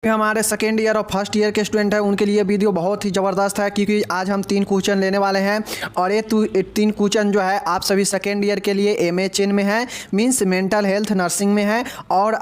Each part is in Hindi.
हमारे सेकेंड ईयर और फर्स्ट ईयर के स्टूडेंट हैं उनके लिए वीडियो बहुत ही ज़बरदस्त है, क्योंकि आज हम 3 क्वेश्चन लेने वाले हैं और ये 3 क्वेश्चन जो है आप सभी सेकेंड ईयर के लिए एमए चेन में है, मींस मेंटल हेल्थ नर्सिंग में है, और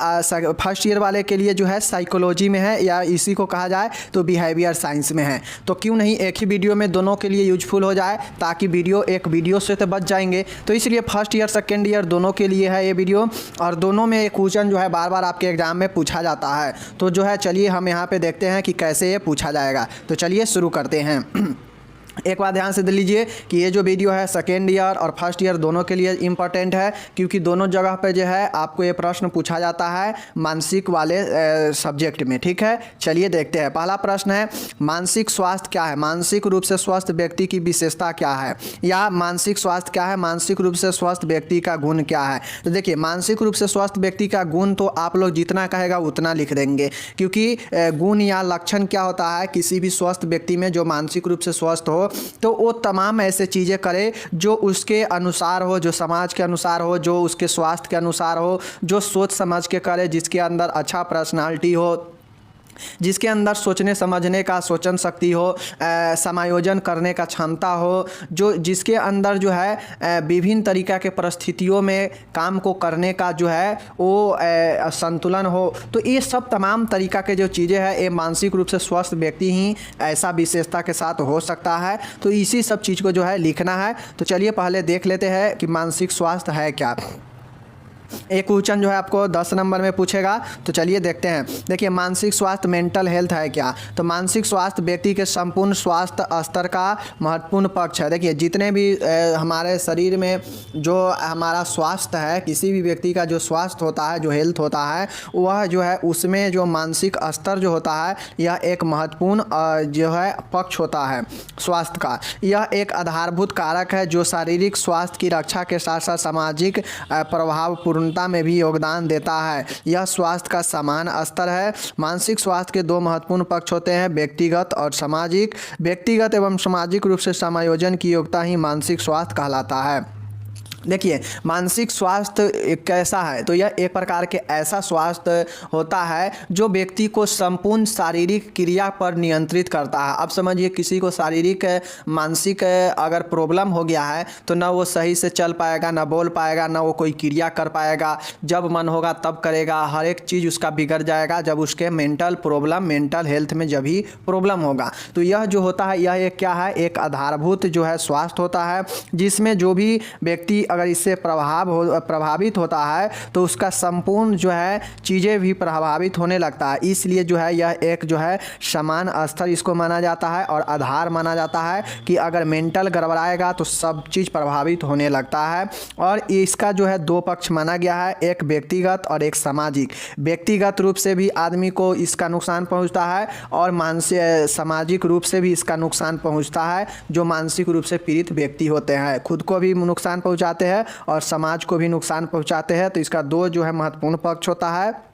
फर्स्ट ईयर वाले के लिए जो है साइकोलॉजी में है, या इसी को कहा जाए तो बिहेवियर साइंस में है। तो क्यों नहीं एक ही वीडियो में दोनों के लिए यूजफुल हो जाए, ताकि एक वीडियो से तो बच जाएंगे। तो इसलिए फर्स्ट ईयर सेकेंड ईयर दोनों के लिए है ये वीडियो, और दोनों में एक क्वेश्चन जो है बार बार आपके एग्जाम में पूछा जाता है। तो जो है चलिए हम यहाँ पे देखते हैं कि कैसे ये पूछा जाएगा। तो चलिए शुरू करते हैं। एक बात ध्यान से देख लीजिए कि ये जो वीडियो है सेकेंड ईयर और फर्स्ट ईयर दोनों के लिए इम्पोर्टेंट है, क्योंकि दोनों जगह पे जो है आपको ये प्रश्न पूछा जाता है मानसिक वाले सब्जेक्ट में। ठीक है, चलिए देखते हैं। पहला प्रश्न है, मानसिक स्वास्थ्य क्या है? मानसिक रूप से स्वस्थ व्यक्ति की विशेषता क्या है? या मानसिक स्वास्थ्य क्या है? मानसिक रूप से स्वस्थ व्यक्ति का गुण क्या है? तो देखिए, मानसिक रूप से स्वस्थ व्यक्ति का गुण तो आप लोग जितना कहेगा उतना लिख देंगे, क्योंकि गुण या लक्षण क्या होता है किसी भी स्वस्थ व्यक्ति में जो मानसिक रूप से स्वस्थ हो, तो वो तमाम ऐसे चीज़ें करे जो उसके अनुसार हो, जो समाज के अनुसार हो, जो उसके स्वास्थ्य के अनुसार हो, जो सोच समझ के करे, जिसके अंदर अच्छा पर्सनालिटी हो, जिसके अंदर सोचने समझने का सोचन शक्ति हो, समायोजन करने का क्षमता हो, जो जिसके अंदर जो है विभिन्न तरीक़ा के परिस्थितियों में काम को करने का जो है वो संतुलन हो। तो ये सब तमाम तरीक़ा के जो चीज़ें हैं ये मानसिक रूप से स्वस्थ व्यक्ति ही ऐसा विशेषता के साथ हो सकता है। तो इसी सब चीज़ को जो है लिखना है। तो चलिए पहले देख लेते हैं कि मानसिक स्वास्थ्य है क्या। एक क्वेश्चन जो है आपको 10 नंबर में पूछेगा, तो चलिए देखते हैं। देखिए, मानसिक स्वास्थ्य मेंटल हेल्थ है क्या? तो मानसिक स्वास्थ्य व्यक्ति के संपूर्ण स्वास्थ्य स्तर का महत्वपूर्ण पक्ष है। देखिए, जितने भी हमारे शरीर में जो हमारा स्वास्थ्य है, किसी भी व्यक्ति का जो स्वास्थ्य होता है, जो हेल्थ होता है, वह जो है उसमें जो मानसिक स्तर जो होता है यह एक महत्वपूर्ण जो है पक्ष होता है स्वास्थ्य का। यह एक आधारभूत कारक है जो शारीरिक स्वास्थ्य की रक्षा के साथ साथ सामाजिक प्रभाव में भी योगदान देता है। यह स्वास्थ्य का समान स्तर है। मानसिक स्वास्थ्य के 2 महत्वपूर्ण पक्ष होते हैं, व्यक्तिगत और सामाजिक। व्यक्तिगत एवं सामाजिक रूप से समायोजन की योग्यता ही मानसिक स्वास्थ्य कहलाता है। देखिए, मानसिक स्वास्थ्य कैसा है? तो यह एक प्रकार के ऐसा स्वास्थ्य होता है जो व्यक्ति को संपूर्ण शारीरिक क्रिया पर नियंत्रित करता है। अब समझिए, किसी को शारीरिक मानसिक अगर प्रॉब्लम हो गया है तो ना वो सही से चल पाएगा, ना बोल पाएगा, ना वो कोई क्रिया कर पाएगा। जब मन होगा तब करेगा, हर एक चीज़ उसका बिगड़ जाएगा जब उसके मेंटल हेल्थ में जब ही प्रॉब्लम होगा। तो यह जो होता है यह एक क्या है, एक आधारभूत जो है स्वास्थ्य होता है, जिसमें जो भी व्यक्ति अगर इससे प्रभावित होता है तो उसका संपूर्ण जो है चीज़ें भी प्रभावित होने लगता है। इसलिए जो है यह एक जो है समान स्तर इसको माना जाता है और आधार माना जाता है कि अगर मेंटल गड़बड़ाएगा तो सब चीज़ प्रभावित होने लगता है। और इसका जो है 2 पक्ष माना गया है, एक व्यक्तिगत और एक सामाजिक। व्यक्तिगत रूप से भी आदमी को इसका नुकसान पहुंचता है और मानसिक सामाजिक रूप से भी इसका नुकसान पहुंचता है। जो मानसिक रूप से पीड़ित व्यक्ति होते हैं खुद को भी नुकसान पहुंचाते हैं और समाज को भी नुकसान पहुंचाते हैं। तो इसका 2 जो है महत्वपूर्ण पक्ष होता है।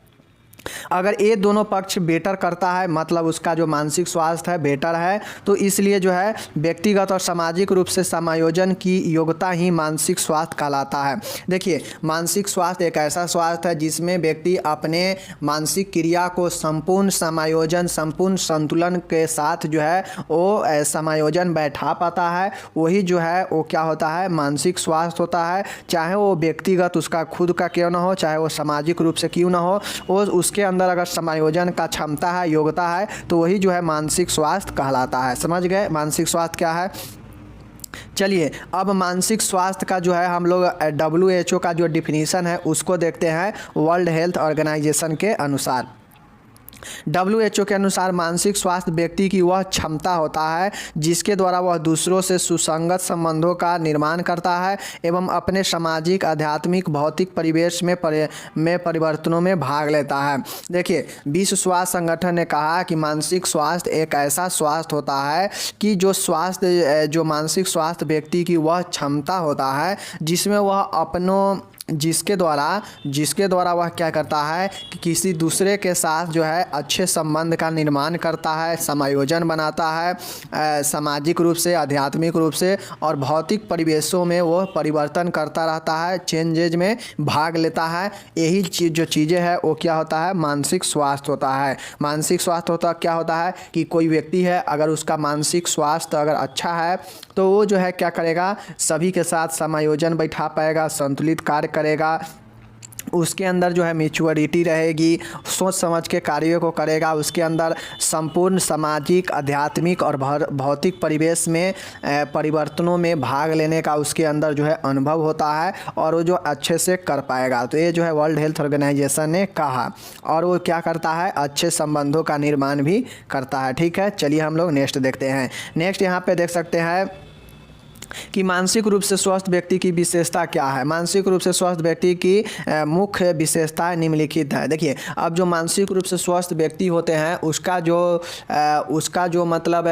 अगर ये दोनों पक्ष बेटर करता है, मतलब उसका जो मानसिक स्वास्थ्य है बेटर है, तो इसलिए जो है व्यक्तिगत और सामाजिक रूप से समायोजन की योग्यता ही मानसिक स्वास्थ्य कहलाता है। देखिए, मानसिक स्वास्थ्य एक ऐसा स्वास्थ्य है जिसमें व्यक्ति अपने मानसिक क्रिया को संपूर्ण समायोजन, संपूर्ण संतुलन के साथ जो है वो समायोजन बैठा पाता है। वही जो है वो क्या होता है, मानसिक स्वास्थ्य होता है। चाहे वो व्यक्तिगत उसका खुद का क्यों ना हो, चाहे वो सामाजिक रूप से क्यों ना हो, वो उसके अंदर अगर समायोजन का क्षमता है, योग्यता है, तो वही जो है मानसिक स्वास्थ्य कहलाता है। समझ गए मानसिक स्वास्थ्य क्या है? चलिए, अब मानसिक स्वास्थ्य का जो है हम लोग WHO का जो डिफिनीशन है उसको देखते हैं वर्ल्ड हेल्थ ऑर्गेनाइजेशन के अनुसार। WHO के अनुसार मानसिक स्वास्थ्य व्यक्ति की वह क्षमता होता है जिसके द्वारा वह दूसरों से सुसंगत संबंधों का निर्माण करता है एवं अपने सामाजिक, आध्यात्मिक, भौतिक परिवेश में परिवर्तनों में भाग लेता है। देखिए, विश्व स्वास्थ्य संगठन ने कहा कि मानसिक स्वास्थ्य एक ऐसा स्वास्थ्य होता है कि जो मानसिक स्वास्थ्य व्यक्ति की वह क्षमता होता है जिसमें वह जिसके द्वारा वह क्या करता है कि किसी दूसरे के साथ जो है अच्छे संबंध का निर्माण करता है, समायोजन बनाता है, सामाजिक रूप से, आध्यात्मिक रूप से और भौतिक परिवेशों में वो परिवर्तन करता रहता है, चेंजेज में भाग लेता है। यही जो चीज़ें हैं वो क्या होता है, मानसिक स्वास्थ्य होता है। मानसिक स्वास्थ्य क्या होता है कि कोई व्यक्ति है, अगर उसका मानसिक स्वास्थ्य अगर अच्छा है तो वो जो है क्या करेगा, सभी के साथ समायोजन बैठा पाएगा, संतुलित कार्य करेगा, उसके अंदर जो है मैच्योरिटी रहेगी, सोच समझ के कार्यों को करेगा, उसके अंदर संपूर्ण सामाजिक, आध्यात्मिक और भौतिक परिवेश में परिवर्तनों में भाग लेने का उसके अंदर जो है अनुभव होता है और वो जो अच्छे से कर पाएगा। तो ये जो है वर्ल्ड हेल्थ ऑर्गेनाइजेशन ने कहा, और वो क्या करता है, अच्छे संबंधों का निर्माण भी करता है। ठीक है, चलिए हम लोग नेक्स्ट देखते हैं। नेक्स्ट यहाँ पे देख सकते हैं कि मानसिक रूप से स्वस्थ व्यक्ति की विशेषता क्या है। मानसिक रूप से स्वस्थ व्यक्ति की मुख्य विशेषताएं निम्नलिखित है। देखिए, अब जो मानसिक रूप से स्वस्थ व्यक्ति होते हैं उसका जो मतलब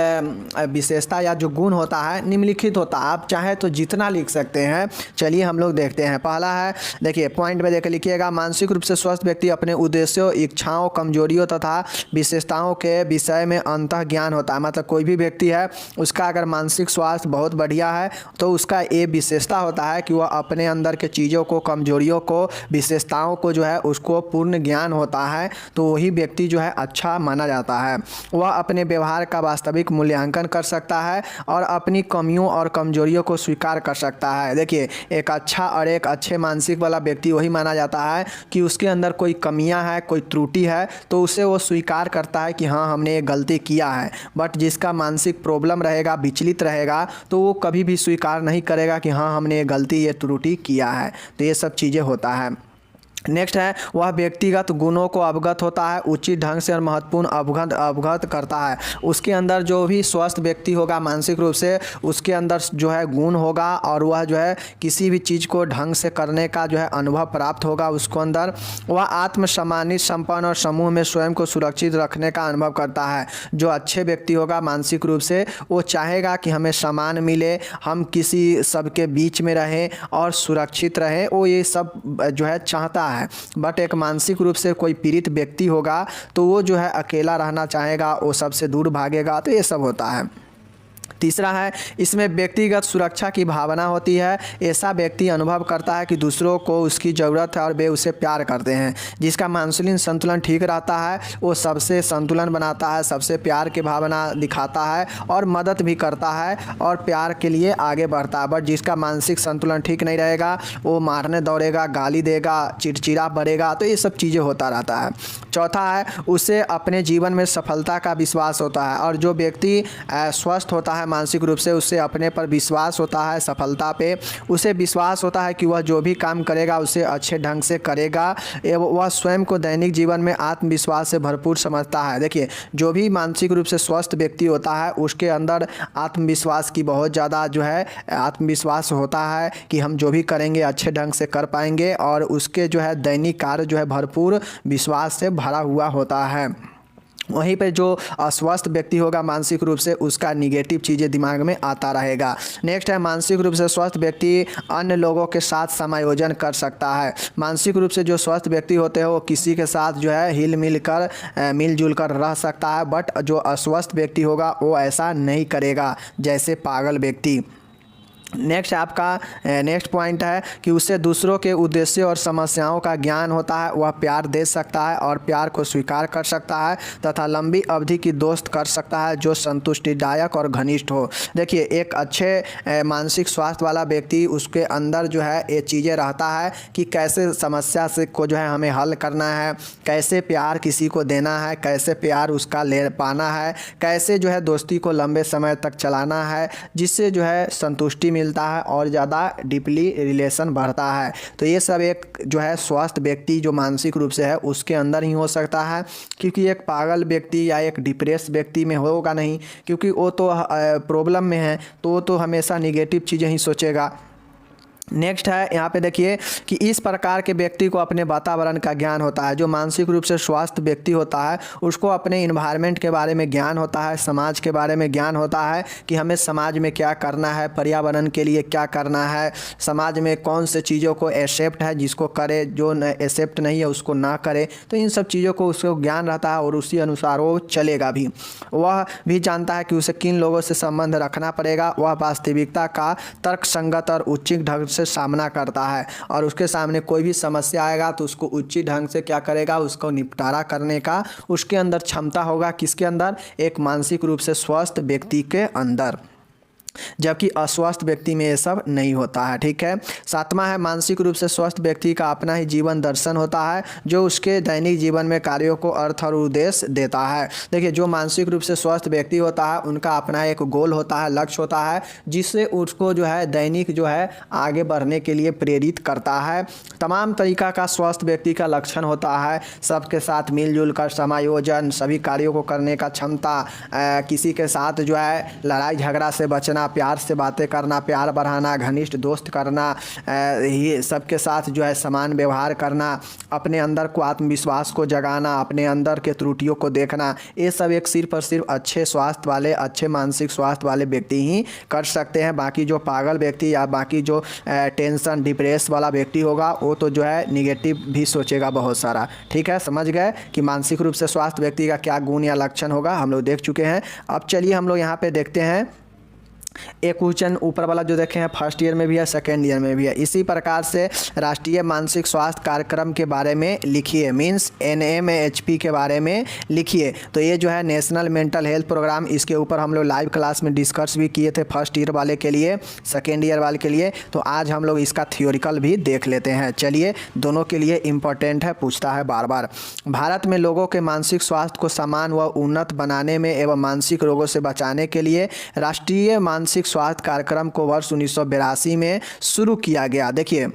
विशेषता या जो गुण होता है निम्नलिखित होता है। आप चाहे तो जितना लिख सकते हैं। चलिए हम लोग देखते हैं। पहला है, देखिए पॉइंट में देख लिखिएगा, मानसिक रूप से स्वस्थ व्यक्ति अपने उद्देश्यों, इच्छाओं, कमजोरियों तथा विशेषताओं के विषय में अंतः ज्ञान होता है। मतलब कोई भी व्यक्ति है, उसका अगर मानसिक स्वास्थ्य बहुत बढ़िया है तो उसका ये विशेषता होता है कि वह अपने अंदर के चीज़ों को, कमजोरियों को, विशेषताओं को जो है उसको पूर्ण ज्ञान होता है, तो वही व्यक्ति जो है अच्छा माना जाता है। वह अपने व्यवहार का वास्तविक मूल्यांकन कर सकता है और अपनी कमियों और कमजोरियों को स्वीकार कर सकता है। देखिए, एक अच्छा और एक अच्छे मानसिक वाला व्यक्ति वही माना जाता है कि उसके अंदर कोई कमियां है, कोई त्रुटि है, तो उसे वो स्वीकार करता है कि हाँ हमने ये गलती किया है। बट जिसका मानसिक प्रॉब्लम रहेगा, विचलित रहेगा, तो वो कभी भी स्वीकार नहीं करेगा कि हाँ हमने ये गलती, ये त्रुटि किया है। तो ये सब चीज़ें होता है। नेक्स्ट है, वह व्यक्तिगत गुणों को अवगत होता है, उचित ढंग से और महत्वपूर्ण अवगत करता है। उसके अंदर जो भी स्वस्थ व्यक्ति होगा मानसिक रूप से, उसके अंदर जो है गुण होगा और वह जो है किसी भी चीज़ को ढंग से करने का जो है अनुभव प्राप्त होगा उसको अंदर। वह आत्मसम्मानित, संपन्न और समूह में स्वयं को सुरक्षित रखने का अनुभव करता है। जो अच्छे व्यक्ति होगा मानसिक रूप से, वो चाहेगा कि हमें सम्मान मिले, हम किसी सबके बीच में रहें और सुरक्षित रहें, वो ये सब जो है चाहता है। बट एक मानसिक रूप से कोई पीड़ित व्यक्ति होगा तो वो जो है अकेला रहना चाहेगा, वो सबसे दूर भागेगा। तो ये सब होता है। तीसरा है, इसमें व्यक्तिगत सुरक्षा की भावना होती है। ऐसा व्यक्ति अनुभव करता है कि दूसरों को उसकी ज़रूरत है और वे उसे प्यार करते हैं। जिसका मानसिक संतुलन ठीक रहता है वो सबसे संतुलन बनाता है, सबसे प्यार की भावना दिखाता है और मदद भी करता है और प्यार के लिए आगे बढ़ता है। बट जिसका मानसिक संतुलन ठीक नहीं रहेगा, वो मारने दौड़ेगा, गाली देगा, चिड़चिड़ा बढ़ेगा। तो ये सब चीज़ें होता रहता है। चौथा है, उसे अपने जीवन में सफलता का विश्वास होता है। और जो व्यक्ति स्वस्थ होता है मानसिक रूप से, उससे अपने पर विश्वास होता है, सफलता पे उसे विश्वास होता है कि वह जो भी काम करेगा उसे अच्छे ढंग से करेगा। वह स्वयं को दैनिक जीवन में आत्मविश्वास से भरपूर समझता है। देखिए, जो भी मानसिक रूप से स्वस्थ व्यक्ति होता है उसके अंदर आत्मविश्वास की बहुत ज़्यादा जो है आत्मविश्वास होता है कि हम जो भी करेंगे अच्छे ढंग से कर पाएंगे, और उसके जो है दैनिक कार्य जो है भरपूर विश्वास से भरा हुआ होता है। वहीं पे जो अस्वस्थ व्यक्ति होगा मानसिक रूप से, उसका निगेटिव चीज़ें दिमाग में आता रहेगा। नेक्स्ट है, मानसिक रूप से स्वस्थ व्यक्ति अन्य लोगों के साथ समायोजन कर सकता है। मानसिक रूप से जो स्वस्थ व्यक्ति होते हैं वो किसी के साथ जो है मिलजुल कर रह सकता है। बट जो अस्वस्थ व्यक्ति होगा वो ऐसा नहीं करेगा, जैसे पागल व्यक्ति। नेक्स्ट आपका नेक्स्ट पॉइंट है कि उसे दूसरों के उद्देश्य और समस्याओं का ज्ञान होता है। वह प्यार दे सकता है और प्यार को स्वीकार कर सकता है तथा लंबी अवधि की दोस्त कर सकता है जो संतुष्टिदायक और घनिष्ठ हो। देखिए, एक अच्छे मानसिक स्वास्थ्य वाला व्यक्ति, उसके अंदर जो है ये चीज़ें रहता है कि कैसे समस्या से को जो है हमें हल करना है, कैसे प्यार किसी को देना है, कैसे प्यार उसका ले पाना है, कैसे जो है दोस्ती को लंबे समय तक चलाना है, जिससे जो है संतुष्टि मिलता है और ज़्यादा डीपली रिलेशन बढ़ता है। तो ये सब एक जो है स्वस्थ व्यक्ति जो मानसिक रूप से है उसके अंदर ही हो सकता है, क्योंकि एक पागल व्यक्ति या एक डिप्रेस व्यक्ति में होगा नहीं, क्योंकि वो तो प्रॉब्लम में है, तो वो तो हमेशा निगेटिव चीज़ें ही सोचेगा। नेक्स्ट है यहाँ पे देखिए कि इस प्रकार के व्यक्ति को अपने वातावरण का ज्ञान होता है। जो मानसिक रूप से स्वस्थ व्यक्ति होता है उसको अपने इन्वायरमेंट के बारे में ज्ञान होता है, समाज के बारे में ज्ञान होता है कि हमें समाज में क्या करना है, पर्यावरण के लिए क्या करना है, समाज में कौन से चीज़ों को एक्सेप्ट है जिसको करे, जो एक्सेप्ट नहीं है उसको ना करे। तो इन सब चीज़ों को उसको ज्ञान रहता है और उसी अनुसार वो चलेगा भी। वह भी जानता है कि उसे किन लोगों से संबंध रखना पड़ेगा। वह वास्तविकता का तर्कसंगत और उचित ढंग से सामना करता है और उसके सामने कोई भी समस्या आएगा तो उसको उचित ढंग से क्या करेगा, उसको निपटारा करने का उसके अंदर क्षमता होगा। किसके अंदर? एक मानसिक रूप से स्वस्थ व्यक्ति के अंदर, जबकि अस्वस्थ व्यक्ति में ये सब नहीं होता है। ठीक है। सातवां है मानसिक रूप से स्वस्थ व्यक्ति का अपना ही जीवन दर्शन होता है जो उसके दैनिक जीवन में कार्यों को अर्थ और उद्देश्य देता है। देखिए, जो मानसिक रूप से स्वस्थ व्यक्ति होता है उनका अपना एक गोल होता है, लक्ष्य होता है, जिससे उसको जो है दैनिक जो है आगे बढ़ने के लिए प्रेरित करता है। तमाम तरीका का स्वस्थ व्यक्ति का लक्षण होता है, सबके साथ मिलजुल कर समायोजन, सभी कार्यों को करने का क्षमता, किसी के साथ जो है लड़ाई झगड़ा से बचना, प्यार से बातें करना, प्यार बढ़ाना, घनिष्ठ दोस्त करना, ये सबके साथ जो है समान व्यवहार करना, अपने अंदर को आत्मविश्वास को जगाना, अपने अंदर के त्रुटियों को देखना, ये सब एक सिर्फ और सिर्फ अच्छे स्वास्थ्य वाले, अच्छे मानसिक स्वास्थ्य वाले व्यक्ति ही कर सकते हैं। बाकी जो पागल व्यक्ति या बाकी जो टेंशन डिप्रेस वाला व्यक्ति होगा वो तो जो है निगेटिव भी सोचेगा बहुत सारा। ठीक है, समझ गए कि मानसिक रूप से स्वस्थ व्यक्ति का क्या गुण या लक्षण होगा, हम लोग देख चुके हैं। अब चलिए हम लोग यहाँ पे देखते हैं एक क्वेश्चन ऊपर वाला जो देखे हैं फर्स्ट ईयर में भी है, सेकेंड ईयर में भी है। इसी प्रकार से राष्ट्रीय मानसिक स्वास्थ्य कार्यक्रम के बारे में लिखिए, मीन्स NMHP के बारे में लिखिए। तो ये जो है नेशनल मेंटल हेल्थ प्रोग्राम, इसके ऊपर हम लोग लाइव क्लास में डिस्कस भी किए थे, फर्स्ट ईयर वाले के लिए, सेकेंड ईयर वाले के लिए। तो आज हम लोग इसका थियोरिकल भी देख लेते हैं। चलिए, दोनों के लिए इम्पोर्टेंट है, पूछता है बार बार। भारत में लोगों के मानसिक स्वास्थ्य को समान व उन्नत बनाने में एवं मानसिक रोगों से बचाने के लिए राष्ट्रीय मानसिक स्वास्थ्य कार्यक्रम को वर्ष 1982 में शुरू किया गया। देखिए,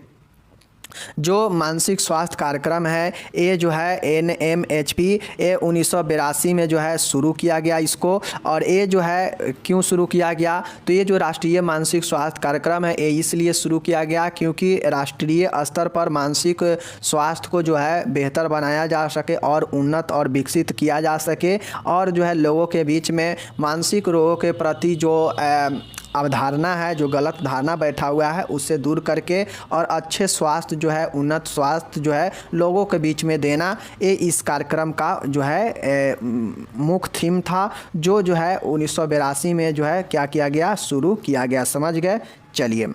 जो मानसिक स्वास्थ्य कार्यक्रम है ये जो है NMHP, ये 1982 में जो है शुरू किया गया इसको। और ये जो है क्यों शुरू किया गया, तो ये जो राष्ट्रीय मानसिक स्वास्थ्य कार्यक्रम है ये इसलिए शुरू किया गया क्योंकि राष्ट्रीय स्तर पर मानसिक स्वास्थ्य को जो है बेहतर बनाया जा सके और उन्नत और विकसित किया जा सके, और जो है लोगों के बीच में मानसिक रोगों के प्रति जो अवधारणा है, जो गलत धारणा बैठा हुआ है, उससे दूर करके और अच्छे स्वास्थ्य जो है, उन्नत स्वास्थ्य जो है लोगों के बीच में देना, ये इस कार्यक्रम का जो है मुख्य थीम था, जो है 1982 में जो है क्या किया गया, शुरू किया गया। समझ गए। चलिए,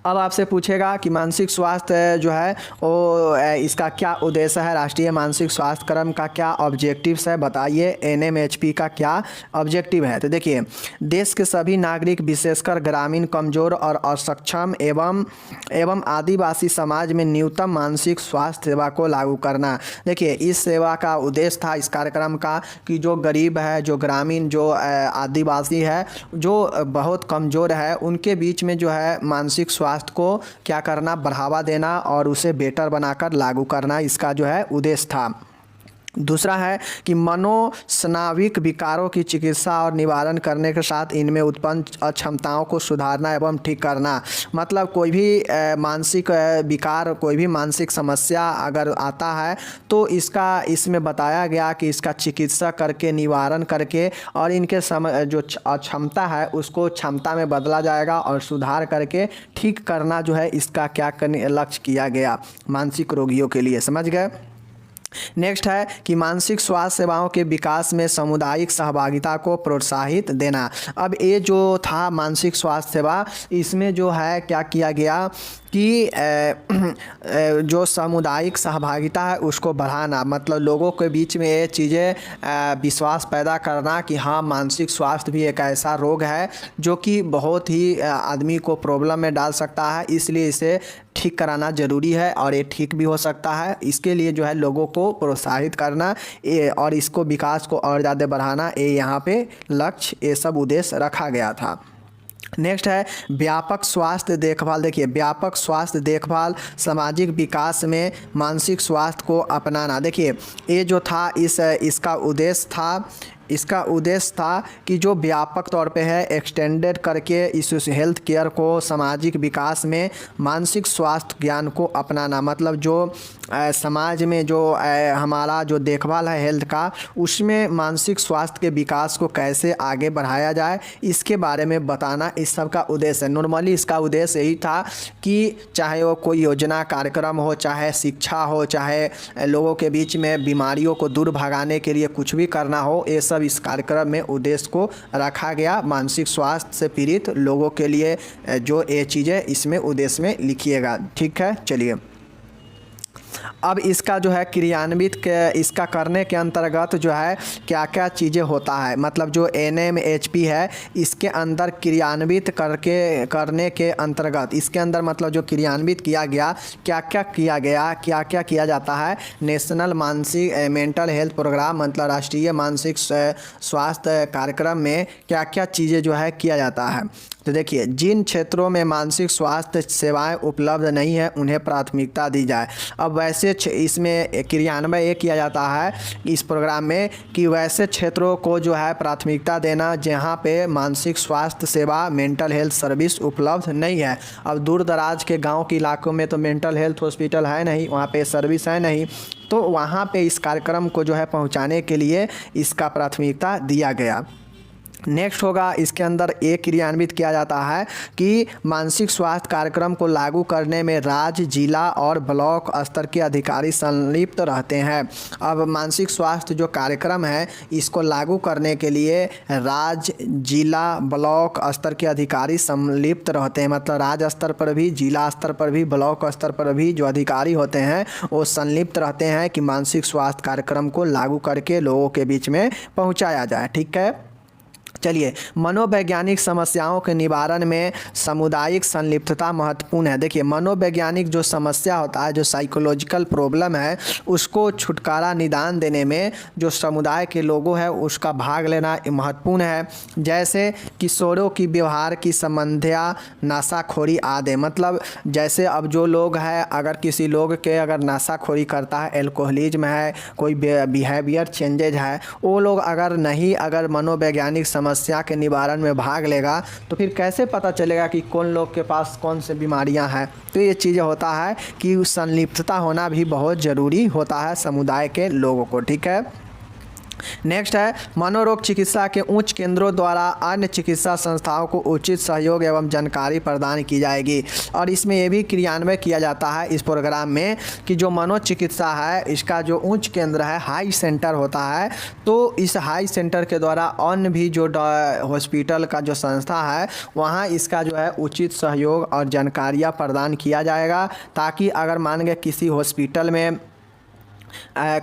अब आपसे पूछेगा कि मानसिक स्वास्थ्य जो है वो इसका क्या उद्देश्य है, राष्ट्रीय मानसिक स्वास्थ्य कार्यक्रम का क्या ऑब्जेक्टिव्स है, बताइए NMHP का क्या ऑब्जेक्टिव है। तो देखिए, देश के सभी नागरिक विशेषकर ग्रामीण, कमज़ोर और असक्षम एवं आदिवासी समाज में न्यूनतम मानसिक स्वास्थ्य सेवा को लागू करना। देखिए, इस सेवा का उद्देश्य था इस कार्यक्रम का कि जो गरीब है, जो ग्रामीण, जो आदिवासी है, जो बहुत कमज़ोर है, उनके बीच में जो है मानसिक स्वास्थ्य को क्या करना, बढ़ावा देना और उसे बेटर बनाकर लागू करना, इसका जो है उद्देश्य था। दूसरा है कि मनोस्नाविक विकारों की चिकित्सा और निवारण करने के साथ इनमें उत्पन्न अक्षमताओं को सुधारना एवं ठीक करना। मतलब कोई भी मानसिक विकार, कोई भी मानसिक समस्या अगर आता है तो इसमें बताया गया कि इसका चिकित्सा करके, निवारण करके और इनके जो अक्षमता है उसको क्षमता में बदला जाएगा और सुधार करके ठीक करना जो है इसका क्या करने लक्ष्य किया गया मानसिक रोगियों के लिए। समझ गए। नेक्स्ट है कि मानसिक स्वास्थ्य सेवाओं के विकास में सामुदायिक सहभागिता को प्रोत्साहित देना। अब ये जो था मानसिक स्वास्थ्य सेवा, इसमें जो है क्या किया गया कि जो सामुदायिक सहभागिता है उसको बढ़ाना, मतलब लोगों के बीच में ये चीज़ें विश्वास पैदा करना कि हाँ, मानसिक स्वास्थ्य भी एक ऐसा रोग है जो कि बहुत ही आदमी को प्रॉब्लम में डाल सकता है, इसलिए इसे ठीक कराना ज़रूरी है और ये ठीक भी हो सकता है। इसके लिए जो है लोगों को प्रोत्साहित करना और इसको विकास को और ज़्यादा बढ़ाना, ये यहाँ पे लक्ष्य, ये सब उद्देश्य रखा गया था। नेक्स्ट है व्यापक स्वास्थ्य देखभाल। देखिए, व्यापक स्वास्थ्य देखभाल सामाजिक विकास में मानसिक स्वास्थ्य को अपनाना। देखिए, ये जो था इसका उद्देश्य था इसका उद्देश्य था कि जो व्यापक तौर पे है एक्सटेंडेड करके इस हेल्थ केयर को सामाजिक विकास में मानसिक स्वास्थ्य ज्ञान को अपनाना, मतलब जो समाज में जो हमारा जो देखभाल है हेल्थ का, उसमें मानसिक स्वास्थ्य के विकास को कैसे आगे बढ़ाया जाए इसके बारे में बताना इस सब का उद्देश्य है। नॉर्मली इसका उद्देश्य यही था कि चाहे वो कोई योजना कार्यक्रम हो, चाहे शिक्षा हो, चाहे लोगों के बीच में बीमारियों को दूर भगाने के लिए कुछ भी करना हो, ये सब इस कार्यक्रम में उद्देश्य को रखा गया। मानसिक स्वास्थ्य से पीड़ित लोगों के लिए जो ये चीज़ें इसमें उद्देश्य में लिखिएगा, ठीक है। चलिए अब इसका जो है क्रियान्वित के इसका करने के अंतर्गत जो है क्या क्या चीज़ें होता है, मतलब जो NMHP है इसके अंदर क्रियान्वित करने के अंतर्गत इसके अंदर मतलब जो क्रियान्वित किया गया, क्या क्या किया जाता है। नेशनल मानसिक मेंटल हेल्थ प्रोग्राम, मतलब राष्ट्रीय मानसिक स्वास्थ्य कार्यक्रम में क्या क्या चीज़ें जो है किया जाता है। तो देखिए, जिन क्षेत्रों में मानसिक स्वास्थ्य सेवाएं उपलब्ध नहीं है उन्हें प्राथमिकता दी जाए। अब वैसे इसमें क्रियान्वयन ये किया जाता है इस प्रोग्राम में कि वैसे क्षेत्रों को जो है प्राथमिकता देना जहां पे मानसिक स्वास्थ्य सेवा मेंटल हेल्थ सर्विस उपलब्ध नहीं है। अब दूर दराज के गांव के इलाकों में तो मेंटल हेल्थ हॉस्पिटल है नहीं, वहां पे सर्विस है नहीं, तो वहां पे इस कार्यक्रम को जो है पहुंचाने के लिए इसका प्राथमिकता दिया गया। नेक्स्ट होगा, इसके अंदर एक क्रियान्वित किया जाता है कि मानसिक स्वास्थ्य कार्यक्रम को लागू करने में राज्य, जिला और ब्लॉक स्तर के अधिकारी संलिप्त रहते हैं। अब मानसिक स्वास्थ्य जो कार्यक्रम है इसको लागू करने के लिए राज्य, जिला, ब्लॉक स्तर के अधिकारी संलिप्त रहते हैं, मतलब राज्य स्तर पर भी, जिला स्तर पर भी, ब्लॉक स्तर पर भी जो अधिकारी होते हैं वो संलिप्त रहते हैं कि मानसिक स्वास्थ्य कार्यक्रम को लागू करके लोगों के बीच में पहुँचाया जाए, ठीक है। चलिए, मनोवैज्ञानिक समस्याओं के निवारण में सामुदायिक संलिप्तता महत्वपूर्ण है। देखिए, मनोवैज्ञानिक जो समस्या होता है, जो साइकोलॉजिकल प्रॉब्लम है, उसको छुटकारा निदान देने में जो समुदाय के लोगों हैं उसका भाग लेना महत्वपूर्ण है। जैसे किशोरों की व्यवहार की समस्या, नशाखोरी आदि, मतलब जैसे अब जो लोग हैं, अगर किसी लोग के अगर नशाखोरी करता है, एल्कोहलिज्म है, कोई बिहेवियर चेंजेज है, वो लोग अगर मनोवैज्ञानिक समस्या के निवारण में भाग लेगा तो फिर कैसे पता चलेगा कि कौन लोग के पास कौन से बीमारियां हैं। तो ये चीज़ होता है कि संलिप्तता होना भी बहुत ज़रूरी होता है समुदाय के लोगों को, ठीक है। नेक्स्ट है, मनोरोग चिकित्सा के उच्च केंद्रों द्वारा अन्य चिकित्सा संस्थाओं को उचित सहयोग एवं जानकारी प्रदान की जाएगी। और इसमें यह भी क्रियान्वयन किया जाता है इस प्रोग्राम में कि जो मनोचिकित्सा है इसका जो उच्च केंद्र है, हाई सेंटर होता है, तो इस हाई सेंटर के द्वारा अन्य भी जो हॉस्पिटल का जो संस्था है वहाँ इसका जो है उचित सहयोग और जानकारियाँ प्रदान किया जाएगा, ताकि अगर मान गए किसी हॉस्पिटल में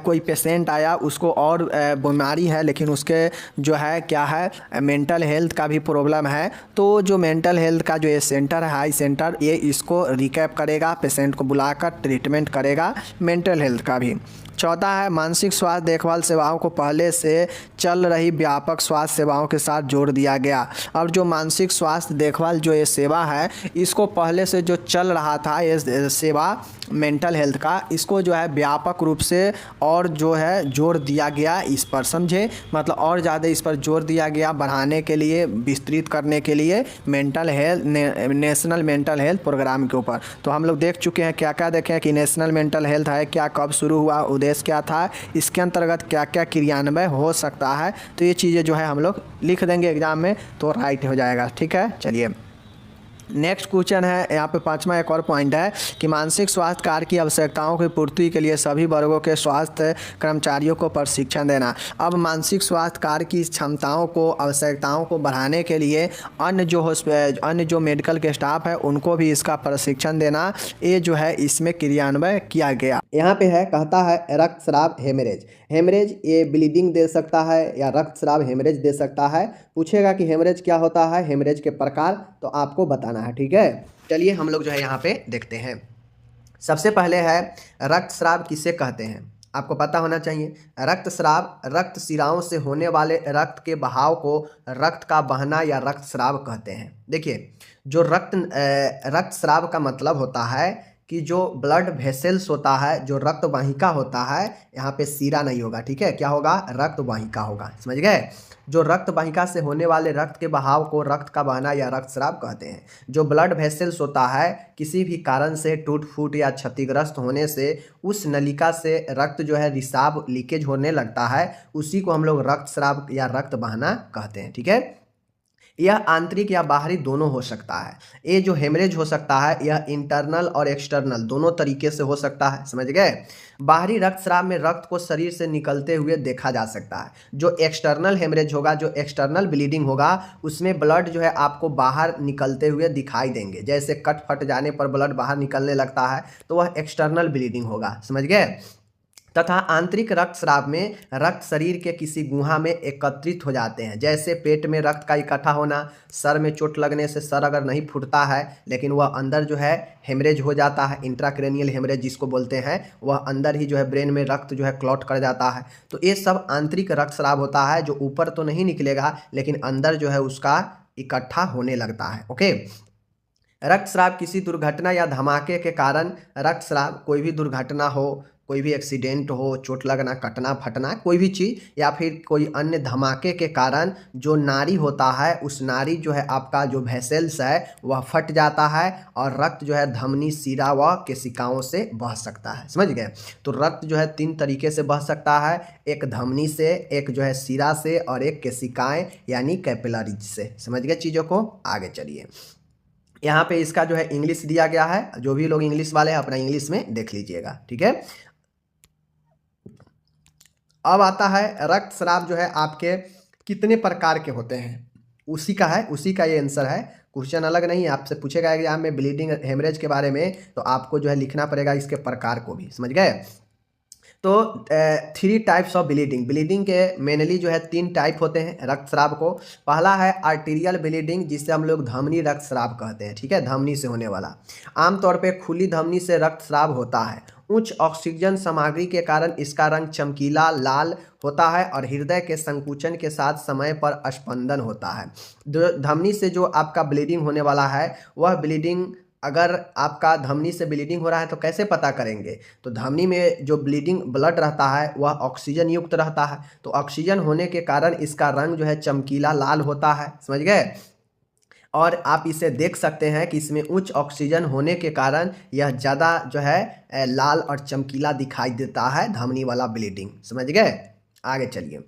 कोई पेशेंट आया, उसको और बीमारी है लेकिन उसके जो है क्या है मेंटल हेल्थ का भी प्रॉब्लम है, तो जो मेंटल हेल्थ का जो ये सेंटर है, हाई सेंटर, ये इसको रिकैप करेगा, पेशेंट को बुलाकर ट्रीटमेंट करेगा मेंटल हेल्थ का भी। चौथा है, मानसिक स्वास्थ्य देखभाल सेवाओं को पहले से चल रही व्यापक स्वास्थ्य सेवाओं के साथ जोड़ दिया गया। अब जो मानसिक स्वास्थ्य देखभाल जो ये सेवा है इसको पहले से जो चल रहा था ये सेवा मेंटल हेल्थ का, इसको जो है व्यापक रूप से और जो है जोर दिया गया इस पर, समझे, मतलब और ज़्यादा इस पर जोर दिया गया बढ़ाने के लिए, विस्तृत करने के लिए mental health national mental health programme के ऊपर। तो हम लोग देख चुके हैं, क्या क्या देखें कि नेशनल मेंटल हेल्थ है क्या, कब शुरू हुआ, उद्देश्य क्या था, इसके अंतर्गत क्या क्या क्रियान्वयन हो सकता है। तो ये चीज़ें जो है हम लोग लिख देंगे एग्जाम में तो राइट हो जाएगा, ठीक है। चलिए नेक्स्ट क्वेश्चन है, यहाँ पे पांचवा एक और पॉइंट है कि मानसिक स्वास्थ्य कार्य की आवश्यकताओं की पूर्ति के लिए सभी वर्गों के स्वास्थ्य कर्मचारियों को प्रशिक्षण देना। अब मानसिक स्वास्थ्य कार्य की क्षमताओं को, आवश्यकताओं को बढ़ाने के लिए अन्य जो मेडिकल के स्टाफ है उनको भी इसका प्रशिक्षण देना, ये जो है इसमें क्रियान्वयन किया गया। यहाँ पे है, कहता है रक्तस्राव हेमरेज। हेमरेज ये ब्लीडिंग दे सकता है या रक्तस्राव हेमरेज दे सकता है। पूछेगा कि हेमरेज क्या होता है, हेमरेज के प्रकार, तो आपको बताना है, ठीक है। चलिए हम लोग जो है यहाँ पे देखते हैं। सबसे पहले है रक्तस्राव किसे कहते हैं, आपको पता होना चाहिए। रक्तस्राव रक्त शिराओं से होने वाले रक्त के बहाव को रक्त का बहना या रक्तस्राव कहते हैं। देखिए, जो रक्तस्राव का मतलब होता है कि जो ब्लड वेसल्स होता है, जो रक्त वाहिका होता है, यहाँ पे सीरा नहीं होगा, ठीक है, क्या होगा, रक्त वाहिका होगा, समझ गए। जो रक्त वाहिका से होने वाले रक्त के बहाव को रक्त का बहना या रक्तस्राव कहते हैं। जो ब्लड वेसल्स होता है, किसी भी कारण से टूट फूट या क्षतिग्रस्त होने से उस नलिका से रक्त जो है रिसाव लीकेज होने लगता है, उसी को हम लोग रक्तस्राव या रक्त बहना कहते हैं, ठीक है। यह आंतरिक या बाहरी दोनों हो सकता है। ये जो हेमरेज हो सकता है, यह इंटरनल और एक्सटर्नल दोनों तरीके से हो सकता है, समझ गए। बाहरी रक्तस्राव में रक्त को शरीर से निकलते हुए देखा जा सकता है। जो एक्सटर्नल हेमरेज होगा, जो एक्सटर्नल ब्लीडिंग होगा, उसमें ब्लड जो है आपको बाहर निकलते हुए दिखाई देंगे। जैसे कट फट जाने पर ब्लड बाहर निकलने लगता है तो वह एक्सटर्नल ब्लीडिंग होगा, समझ गए। तथा आंतरिक रक्तस्राव में रक्त शरीर के किसी गुहा में एकत्रित हो जाते हैं। जैसे पेट में रक्त का इकट्ठा होना, सर में चोट लगने से सर अगर नहीं फूटता है लेकिन वह अंदर जो है हेमरेज हो जाता है, इंट्राक्रेनियल हेमरेज जिसको बोलते हैं, वह अंदर ही जो है ब्रेन में रक्त जो है क्लॉट कर जाता है। तो ये सब आंतरिक रक्तस्राव होता है, जो ऊपर तो नहीं निकलेगा लेकिन अंदर जो है उसका इकट्ठा होने लगता है, ओके। रक्तस्राव किसी दुर्घटना या धमाके के कारण, रक्तस्राव कोई भी दुर्घटना हो, कोई भी एक्सीडेंट हो, चोट लगना, कटना फटना, कोई भी चीज़, या फिर कोई अन्य धमाके के कारण जो नाड़ी होता है, उस नाड़ी जो है आपका जो वेसल्स है वह फट जाता है और रक्त जो है धमनी, शिरा व केशिकाओं से बह सकता है, समझ गए। तो रक्त जो है 3 तरीके से बह सकता है, एक धमनी से, एक जो है शिरा से और एक केशिकाएँ यानी कैपिलरीज से, समझ गए चीज़ों को। आगे चलिए, यहाँ पे इसका जो है इंग्लिश दिया गया है, जो भी लोग इंग्लिश वाले हैं अपना इंग्लिश में देख लीजिएगा, ठीक है। अब आता है रक्तस्राव जो है आपके कितने प्रकार के होते हैं, उसी का ये आंसर है। क्वेश्चन अलग नहीं है, आपसे पूछेगा एग्जाम में ब्लीडिंग हेमरेज के बारे में, तो आपको जो है लिखना पड़ेगा इसके प्रकार को भी, समझ गए। तो 3 टाइप्स ऑफ ब्लीडिंग के मेनली जो है 3 टाइप होते हैं रक्तस्राव को। पहला है आर्टीरियल ब्लीडिंग, जिसे हम लोग धमनी रक्तस्राव कहते हैं, ठीक है, धमनी से होने वाला। आमतौर पे खुली धमनी से रक्तस्राव होता है। उच्च ऑक्सीजन सामग्री के कारण इसका रंग चमकीला लाल होता है और हृदय के संकुचन के साथ समय पर स्पंदन होता है। धमनी से जो आपका ब्लीडिंग होने वाला है, वह ब्लीडिंग, अगर आपका धमनी से ब्लीडिंग हो रहा है तो कैसे पता करेंगे, तो धमनी में जो ब्लीडिंग ब्लड रहता है वह ऑक्सीजन युक्त रहता है, तो ऑक्सीजन होने के कारण इसका रंग जो है चमकीला लाल होता है, समझ गए। और आप इसे देख सकते हैं कि इसमें उच्च ऑक्सीजन होने के कारण यह ज़्यादा जो है लाल और चमकीला दिखाई देता है, धमनी वाला ब्लीडिंग, समझ गए। आगे चलिए,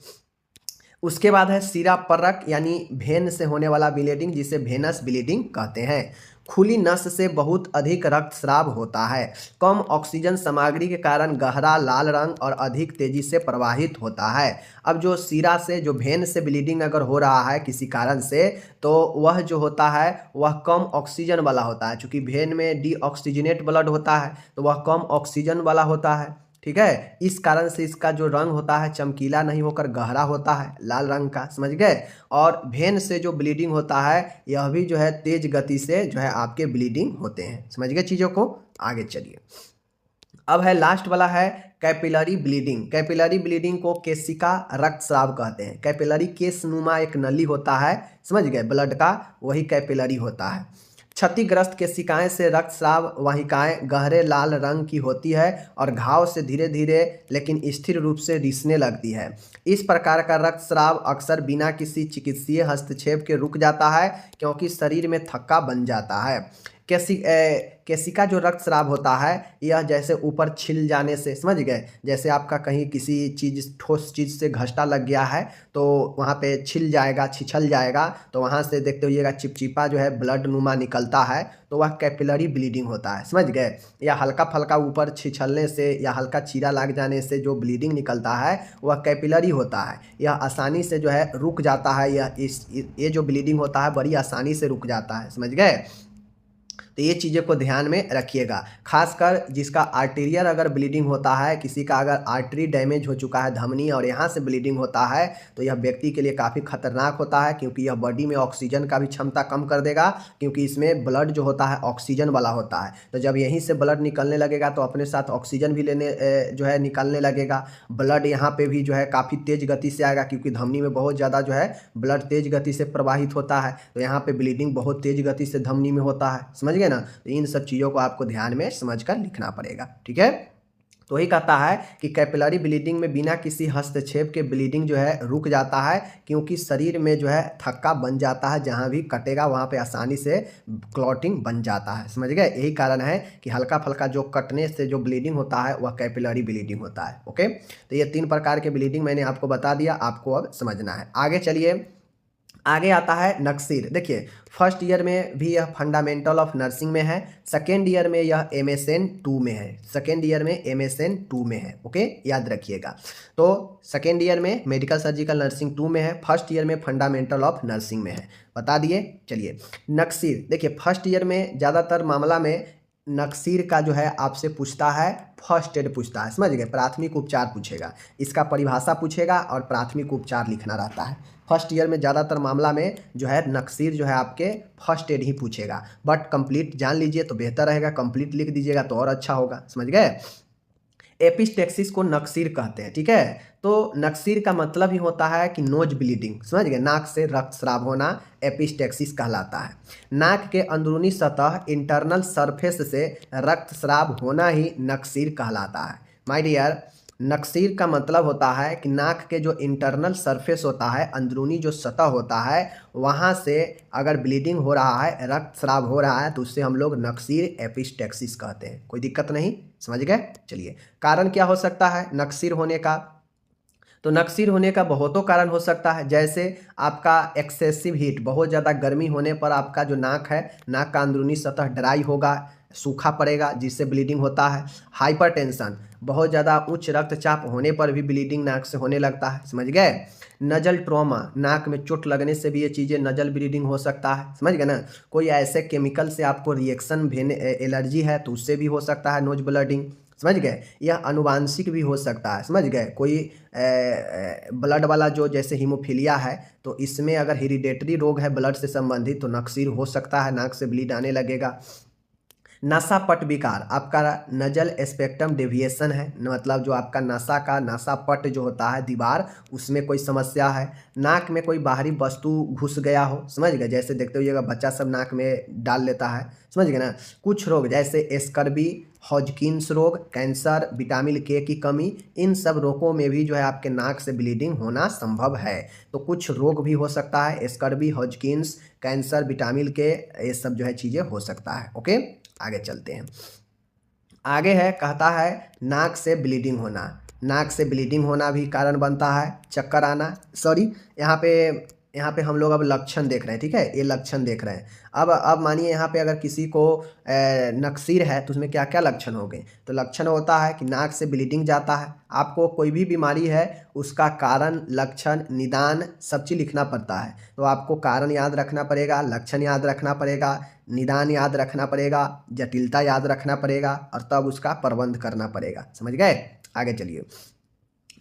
उसके बाद है शिरा परक यानी भेन से होने वाला ब्लीडिंग, जिसे भेनस ब्लीडिंग कहते हैं। खुली नस से बहुत अधिक रक्तस्राव होता है। कम ऑक्सीजन सामग्री के कारण गहरा लाल रंग और अधिक तेजी से प्रवाहित होता है। अब जो शिरा से, जो भेन से ब्लीडिंग अगर हो रहा है किसी कारण से, तो वह जो होता है वह कम ऑक्सीजन वाला होता है। चूँकि भेन में डीऑक्सीजनेट ब्लड होता है तो वह कम ऑक्सीजन वाला होता है, ठीक है। इस कारण से इसका जो रंग होता है चमकीला नहीं होकर गहरा होता है, लाल रंग का, समझ गए। और भेन से जो ब्लीडिंग होता है यह भी जो है तेज गति से जो है आपके ब्लीडिंग होते हैं, समझ गए चीज़ों को। आगे चलिए, अब है लास्ट वाला है कैपिलरी ब्लीडिंग। कैपिलरी ब्लीडिंग को केशिका रक्तस्राव कहते हैं। कैपिलरी केशनुमा एक नली होता है, समझ गए, ब्लड का, वही कैपिलरी होता है। क्षतिग्रस्त केशिकाएं से रक्तस्राव वाहिकाएं गहरे लाल रंग की होती है और घाव से धीरे धीरे लेकिन स्थिर रूप से रिसने लगती है। इस प्रकार का रक्तस्राव अक्सर बिना किसी चिकित्सीय हस्तक्षेप के रुक जाता है क्योंकि शरीर में थक्का बन जाता है। केशिका जो रक्तस्राव होता है यह जैसे ऊपर छिल जाने से, समझ गए, जैसे आपका कहीं किसी चीज़, ठोस चीज़ से घष्टा लग गया है तो वहाँ पे छिल जाएगा, छिछल जाएगा, तो वहाँ से देखते होइएगा चिपचिपा जो है ब्लड नुमा निकलता है, तो वह कैपिलरी ब्लीडिंग होता है, समझ गए। या हल्का फल्का ऊपर छिछलने से या हल्का चीरा लग जाने से जो ब्लीडिंग निकलता है वह कैपिलरी होता है। यह आसानी से जो है रुक जाता है, ये जो ब्लीडिंग होता है बड़ी आसानी से रुक जाता है, समझ गए। तो ये चीज़ों को ध्यान में रखिएगा, खासकर जिसका आर्टेरियल अगर ब्लीडिंग होता है, किसी का अगर आर्टरी डैमेज हो चुका है धमनी और यहाँ से ब्लीडिंग होता है तो यह व्यक्ति के लिए काफ़ी खतरनाक होता है, क्योंकि यह बॉडी में ऑक्सीजन का भी क्षमता कम कर देगा, क्योंकि इसमें ब्लड जो होता है ऑक्सीजन वाला होता है। तो जब यहीं से ब्लड निकलने लगेगा तो अपने साथ ऑक्सीजन भी लेने जो है निकलने लगेगा। ब्लड यहाँ पर भी जो है काफ़ी तेज़ गति से आएगा, क्योंकि धमनी में बहुत ज़्यादा जो है ब्लड तेज़ गति से प्रवाहित होता है, तो यहाँ पर ब्लीडिंग बहुत तेज़ गति से धमनी में होता है, समझ गए ना। तो इन सब चीज़ों को आपको ध्यान में समझ कर लिखना पड़ेगा, ठीक है। तो ही कहता है कि कैपिलरी ब्लीडिंग में बिना किसी हस्तक्षेप के ब्लीडिंग जो है रुक जाता है, क्योंकि शरीर में जो है थक्का बन जाता है, जहाँ भी कटेगा वहाँ पे आसानी से क्लॉटिंग बन जाता है, समझ गए। यही कारण है कि हल्का फल्का जो कटने से जो ब्लीडिंग होता है वह कैपिलरी ब्लीडिंग होता है। ओके, तो ये 3 प्रकार के ब्लीडिंग मैंने आपको बता दिया, आपको अब समझना है। आगे चलिए, आगे आता है नक्सीर। देखिए फर्स्ट ईयर में भी यह फंडामेंटल ऑफ नर्सिंग में है, सेकेंड ईयर में यह MSN 2 में है, सेकेंड ईयर में MSN 2 में है। ओके, याद रखिएगा। तो सेकेंड ईयर में मेडिकल सर्जिकल नर्सिंग 2 में है, फर्स्ट ईयर में फंडामेंटल ऑफ नर्सिंग में है, बता दिए। चलिए नक्सीर, देखिए फर्स्ट ईयर में ज़्यादातर मामला में नक्सीर का जो है आपसे पूछता है फर्स्ट एड पूछता है, समझ गए। प्राथमिक उपचार पूछेगा, इसका परिभाषा पूछेगा और प्राथमिक उपचार लिखना रहता है। फर्स्ट ईयर में ज़्यादातर मामला में जो है नक्सीर जो है आपके फर्स्ट एड ही पूछेगा, बट कंप्लीट जान लीजिए तो बेहतर रहेगा, कंप्लीट लिख दीजिएगा तो और अच्छा होगा, समझ गए। एपिस्टेक्सिस को नक्सीर कहते हैं, ठीक है। तो नक्सीर का मतलब ही होता है कि नोज ब्लीडिंग, समझ गए, नाक से रक्तस्राव होना एपिस्टेक्सिस कहलाता है। नाक के अंदरूनी सतह इंटरनल सरफेस से रक्तस्राव होना ही नक्सीर कहलाता है। माय डियर, नक्सीर का मतलब होता है कि नाक के जो इंटरनल सरफेस होता है, अंदरूनी जो सतह होता है, वहाँ से अगर ब्लीडिंग हो रहा है, रक्तस्राव हो रहा है, तो उससे हम लोग नक्सीर एपिस्टेक्सिस कहते हैं। कोई दिक्कत नहीं, समझ गए। चलिए कारण क्या हो सकता है नक्सीर होने का, तो नक्सीर होने का बहुतों कारण हो सकता है। जैसे आपका एक्सेसिव हीट, बहुत ज़्यादा गर्मी होने पर आपका जो नाक है, नाक का अंदरूनी सतह ड्राई होगा, सूखा पड़ेगा, जिससे ब्लीडिंग होता है। हाइपरटेंशन, बहुत ज़्यादा उच्च रक्तचाप होने पर भी ब्लीडिंग नाक से होने लगता है, समझ गए। नजल ट्रॉमा, नाक में चोट लगने से भी ये चीज़ें नजल ब्लीडिंग हो सकता है, समझ गए ना। कोई ऐसे केमिकल से आपको रिएक्शन भेने एलर्जी है तो उससे भी हो सकता है नोज ब्लडिंग, समझ गए। यह अनुवांशिक भी हो सकता है, समझ गए। कोई ब्लड वाला जो जैसे हीमोफीलिया है, तो इसमें अगर हेरिडेटरी रोग है ब्लड से संबंधित तो नक्सीर हो सकता है, नाक से ब्लीड आने लगेगा। नसा पट विकार, आपका नजल स्पेक्ट्रम डेविएशन है, मतलब जो आपका नसा का नसा पट जो होता है दीवार, उसमें कोई समस्या है। नाक में कोई बाहरी वस्तु घुस गया हो, समझ गए, जैसे देखते होइएगा बच्चा सब नाक में डाल लेता है, समझ गए ना। कुछ रोग जैसे स्कर्बी, हॉजकिंस रोग, कैंसर, विटामिन के की कमी, इन सब रोगों में भी जो है आपके नाक से ब्लीडिंग होना संभव है। तो कुछ रोग भी हो सकता है, स्कर्बी, हॉजकिंस, कैंसर, विटामिन के, ये सब जो है चीज़ें हो सकता है। ओके, आगे चलते हैं। आगे है, कहता है नाक से ब्लीडिंग होना, नाक से ब्लीडिंग होना भी कारण बनता है। चक्कर आना, सॉरी यहाँ पे हम लोग अब लक्षण देख रहे हैं, ठीक है, ये लक्षण देख रहे हैं। अब मानिए यहाँ पे अगर किसी को नक्सीर है तो उसमें क्या क्या लक्षण हो गए। तो लक्षण होता है कि नाक से ब्लीडिंग जाता है। आपको कोई भी बीमारी है उसका कारण, लक्षण, निदान सब चीज़ लिखना पड़ता है। तो आपको कारण याद रखना पड़ेगा, लक्षण याद रखना पड़ेगा, निदान याद रखना पड़ेगा, जटिलता याद रखना पड़ेगा, और तब उसका प्रबंध करना पड़ेगा, समझ गए। आगे चलिए,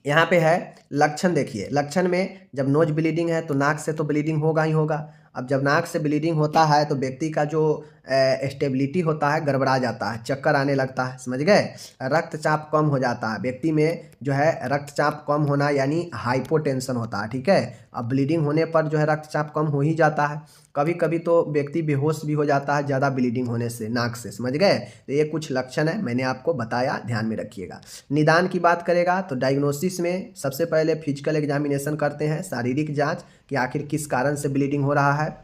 यहाँ पे है लक्षण। देखिए लक्षण में जब नोज ब्लीडिंग है तो नाक से तो ब्लीडिंग होगा ही होगा। अब जब नाक से ब्लीडिंग होता है तो व्यक्ति का जो स्टेबिलिटी होता है गड़बड़ा जाता है, चक्कर आने लगता है, समझ गए। रक्तचाप कम हो जाता है, व्यक्ति में जो है रक्तचाप कम होना यानी हाइपोटेंशन होता है, ठीक है। अब ब्लीडिंग होने पर जो है रक्तचाप कम हो ही जाता है। कभी कभी तो व्यक्ति बेहोश भी हो जाता है ज़्यादा ब्लीडिंग होने से नाक से, समझ गए। तो ये कुछ लक्षण है, मैंने आपको बताया, ध्यान में रखिएगा। निदान की बात करेगा तो डायग्नोसिस में सबसे पहले फिजिकल एग्जामिनेशन करते हैं, शारीरिक जांच कि आखिर किस कारण से ब्लीडिंग हो रहा है।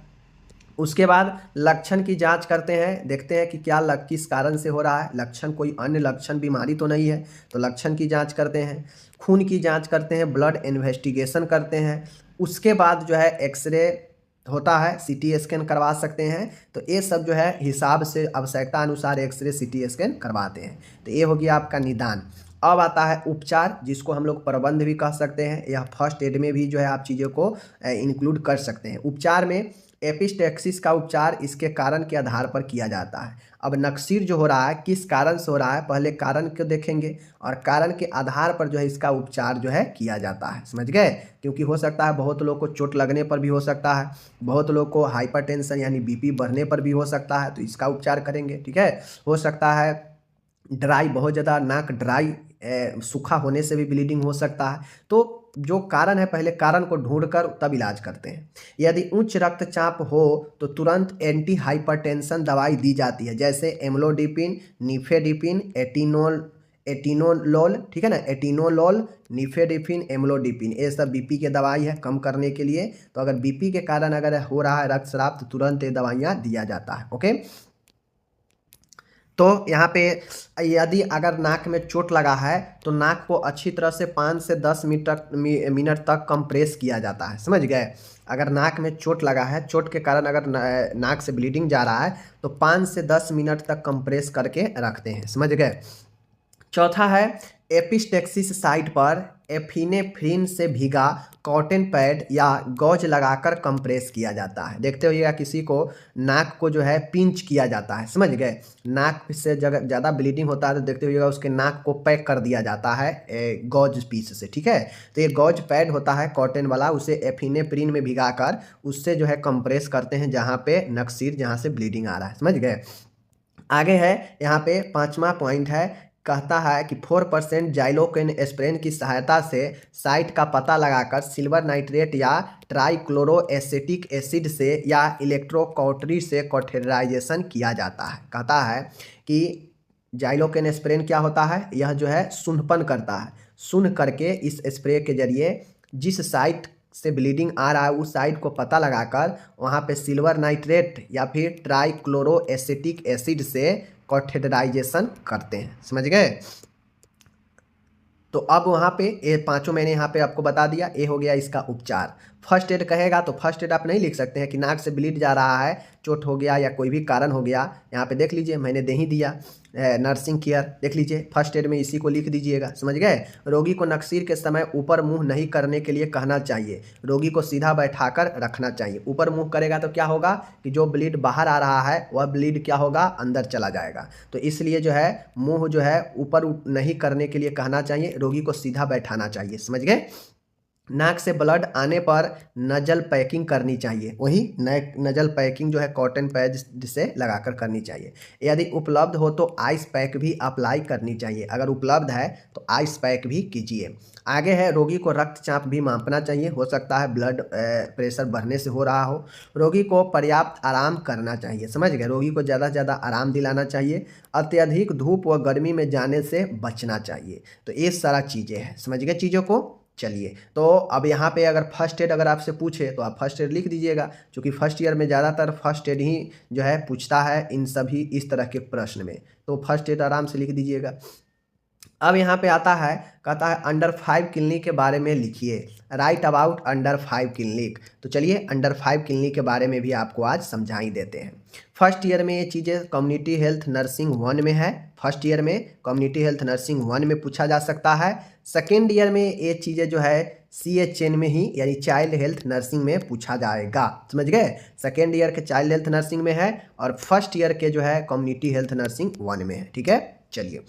उसके बाद लक्षण की जांच करते हैं, देखते हैं कि क्या किस कारण से हो रहा है, लक्षण कोई अन्य लक्षण बीमारी तो नहीं है, तो लक्षण की जांच करते हैं। खून की जांच करते हैं, ब्लड इन्वेस्टिगेशन करते हैं। उसके बाद जो है एक्सरे होता है, सीटी स्कैन करवा सकते हैं। तो ये सब जो है हिसाब से आवश्यकता अनुसार एक्सरे सीटी स्कैन करवाते हैं। तो ये हो गया आपका निदान। अब आता है उपचार, जिसको हम लोग प्रबंध भी कह सकते हैं, या फर्स्ट एड में भी जो है आप चीज़ों को इंक्लूड कर सकते हैं। उपचार में एपिस्टेक्सिस का उपचार इसके कारण के आधार पर किया जाता है। अब नक्सीर जो हो रहा है किस कारण से हो रहा है, पहले कारण को देखेंगे और कारण के आधार पर जो है इसका उपचार जो है किया जाता है, समझ गए। क्योंकि हो सकता है बहुत लोग को चोट लगने पर भी हो सकता है, बहुत लोग को हाइपरटेंशन यानी बीपी बढ़ने पर भी हो सकता है, तो इसका उपचार करेंगे, ठीक है। हो सकता है ड्राई, बहुत ज़्यादा नाक ड्राई सूखा होने से भी ब्लीडिंग हो सकता है। तो जो कारण है पहले कारण को ढूंढकर तब इलाज करते हैं। यदि उच्च रक्तचाप हो तो तुरंत एंटी हाइपरटेंशन दवाई दी जाती है, जैसे एम्लोडिपिन, निफेडिपिन, एटिनोलोल, ठीक है ना, एटिनोलोल, निफेडिपिन, एम्लोडिपिन, ये सब बीपी के दवाई है कम करने के लिए। तो अगर बीपी के कारण अगर हो रहा है रक्तस्राव तो तुरंत ये दवाइयाँ दिया जाता है। ओके, तो यहाँ पे यदि अगर नाक में चोट लगा है तो नाक को अच्छी तरह से 5 से 10 मिनट तक कंप्रेस किया जाता है, समझ गए। अगर नाक में चोट लगा है, चोट के कारण अगर नाक से ब्लीडिंग जा रहा है तो 5 से 10 मिनट तक कंप्रेस करके रखते हैं, समझ गए। चौथा है एपिस्टेक्सिस साइट पर एफिनेफ्रिन से भीगा कॉटन पैड या गॉज लगाकर कंप्रेस किया जाता है। देखते होइएगा किसी को नाक को जो है पिंच किया जाता है, समझ गए। नाक से जगह ज़्यादा ब्लीडिंग होता है तो देखते होइएगा उसके नाक को पैक कर दिया जाता है गॉज पीस से, ठीक है। तो ये गॉज पैड होता है कॉटन वाला, उसे एफिनेफ्रिन में भिगाकर उससे जो है कंप्रेस करते हैं जहाँ पे नक्सीर, जहाँ से ब्लीडिंग आ रहा है, समझ गए। आगे है यहाँ पे 5वां पॉइंट है, कहता है कि 4% जाइलोकेन एस्प्रिन की सहायता से साइट का पता लगाकर सिल्वर नाइट्रेट या ट्राइक्लोरोएसिटिक एसिड से या इलेक्ट्रोकॉटरी से कॉटेराइजेशन किया जाता है। कहता है कि जाइलोकेन एस्प्रिन क्या होता है, यह जो है सूंढपन करता है, सूंढ करके इस स्प्रे के जरिए जिस साइट से ब्लीडिंग आ रहा है उस साइड को पता लगाकर वहाँ पे सिल्वर नाइट्रेट या फिर ट्राइक्लोरोएसिटिक एसिड से कॉटेराइजेशन करते हैं, समझ गए। तो अब वहाँ पे ये पांचों मैंने यहाँ पे आपको बता दिया, ये हो गया इसका उपचार। फर्स्ट एड कहेगा तो फर्स्ट एड आप नहीं लिख सकते हैं कि नाक से ब्लीड जा रहा है, चोट हो गया या कोई भी कारण हो गया। यहाँ पे देख लीजिए मैंने दे ही दिया नर्सिंग केयर, देख लीजिए फर्स्ट एड में इसी को लिख दीजिएगा, समझ गए। रोगी को नक्सीर के समय ऊपर मुंह नहीं करने के लिए कहना चाहिए, रोगी को सीधा बैठाकर रखना चाहिए। ऊपर मुंह करेगा तो क्या होगा कि जो ब्लीड बाहर आ रहा है वह ब्लीड क्या होगा, अंदर चला जाएगा। तो इसलिए जो है मुंह जो है ऊपर नहीं करने के लिए कहना चाहिए, रोगी को सीधा बैठाना चाहिए, समझ गए। नाक से ब्लड आने पर नजल पैकिंग करनी चाहिए, वही नजल पैकिंग जो है कॉटन पैड से लगाकर करनी चाहिए। यदि उपलब्ध हो तो आइस पैक भी अप्लाई करनी चाहिए, अगर उपलब्ध है तो आइस पैक भी कीजिए। आगे है रोगी को रक्तचाप भी मापना चाहिए, हो सकता है ब्लड प्रेशर बढ़ने से हो रहा हो। रोगी को पर्याप्त आराम करना चाहिए, समझ गए, रोगी को ज़्यादा से ज़्यादा आराम दिलाना चाहिए। अत्यधिक धूप व गर्मी में जाने से बचना चाहिए। तो ये सारा चीज़ें हैं, समझ गए चीज़ों को। चलिए तो अब यहाँ पे अगर फर्स्ट एड अगर आपसे पूछे तो आप फर्स्ट एड लिख दीजिएगा, क्योंकि फर्स्ट ईयर में ज़्यादातर फर्स्ट एड ही जो है पूछता है इन सभी इस तरह के प्रश्न में, तो फर्स्ट एड आराम से लिख दीजिएगा। अब यहाँ पे आता है, कहता है अंडर 5 क्लिनिक के बारे में लिखिए, राइट अबाउट अंडर 5 क्लिनिक। तो चलिए अंडर 5 क्लिनिक के बारे में भी आपको आज समझा ही देते हैं। फर्स्ट ईयर में ये चीज़ें कम्युनिटी हेल्थ नर्सिंग 1 में है, फर्स्ट ईयर में कम्युनिटी हेल्थ नर्सिंग 1 में पूछा जा सकता है। सेकेंड ईयर में ये चीज़ें जो है CHN में ही यानी चाइल्ड हेल्थ नर्सिंग में पूछा जाएगा, समझ गए। सेकेंड ईयर के चाइल्ड हेल्थ नर्सिंग में है और फर्स्ट ईयर के जो है कम्युनिटी हेल्थ नर्सिंग 1 में है, ठीक है। चलिए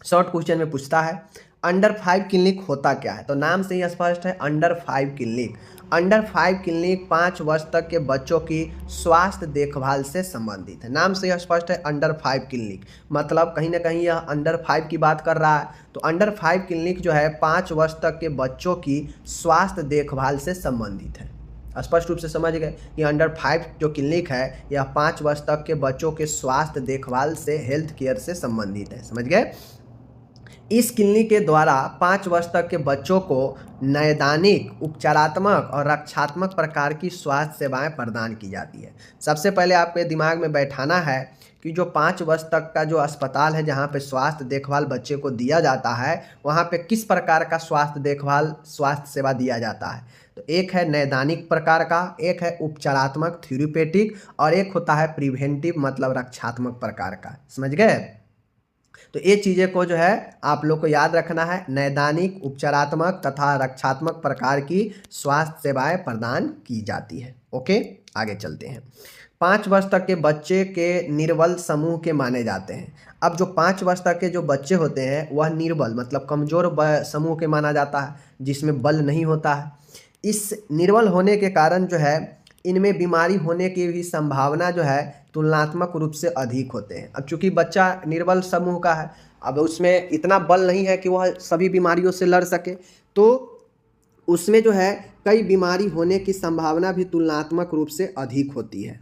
शॉर्ट क्वेश्चन में पूछता है अंडर 5 क्लिनिक होता क्या है, तो नाम से ही स्पष्ट है अंडर 5 क्लिनिक। अंडर 5 क्लिनिक 5 वर्ष तक के बच्चों की स्वास्थ्य देखभाल से संबंधित है, नाम से यह स्पष्ट है अंडर 5 क्लिनिक, मतलब कहीं ना कहीं यह अंडर 5 की बात कर रहा है। तो अंडर 5 क्लिनिक जो है 5 वर्ष तक के बच्चों की स्वास्थ्य देखभाल से संबंधित है। स्पष्ट रूप से समझ गए कि अंडर 5 जो क्लिनिक है यह 5 वर्ष तक के बच्चों के स्वास्थ्य देखभाल से, हेल्थ केयर से संबंधित है, समझ गए। इस क्लिनिक के द्वारा 5 वर्ष तक के बच्चों को नैदानिक, उपचारात्मक और रक्षात्मक प्रकार की स्वास्थ्य सेवाएं प्रदान की जाती है। सबसे पहले आपके दिमाग में बैठाना है कि जो 5 वर्ष तक का जो अस्पताल है जहाँ पे स्वास्थ्य देखभाल बच्चे को दिया जाता है, वहाँ पे किस प्रकार का स्वास्थ्य देखभाल, स्वास्थ्य सेवा दिया जाता है। तो एक है नैदानिक प्रकार का, एक है उपचारात्मक थेरेप्यूटिक और एक होता है प्रिवेंटिव मतलब रक्षात्मक प्रकार का, समझ गए। तो ये चीज़ें को जो है आप लोग को याद रखना है, नैदानिक, उपचारात्मक तथा रक्षात्मक प्रकार की स्वास्थ्य सेवाएं प्रदान की जाती है। ओके आगे चलते हैं। 5 वर्ष तक के बच्चे के निर्बल समूह के माने जाते हैं। अब जो 5 वर्ष तक के जो बच्चे होते हैं वह निर्बल मतलब कमज़ोर समूह के माना जाता है, जिसमें बल नहीं होता है। इस निर्बल होने के कारण जो है इनमें बीमारी होने की भी संभावना जो है तुलनात्मक रूप से अधिक होते हैं। अब चूंकि बच्चा निर्बल समूह का है, अब उसमें इतना बल नहीं है कि वह सभी बीमारियों से लड़ सके, तो उसमें जो है कई बीमारी होने की संभावना भी तुलनात्मक रूप से अधिक होती है,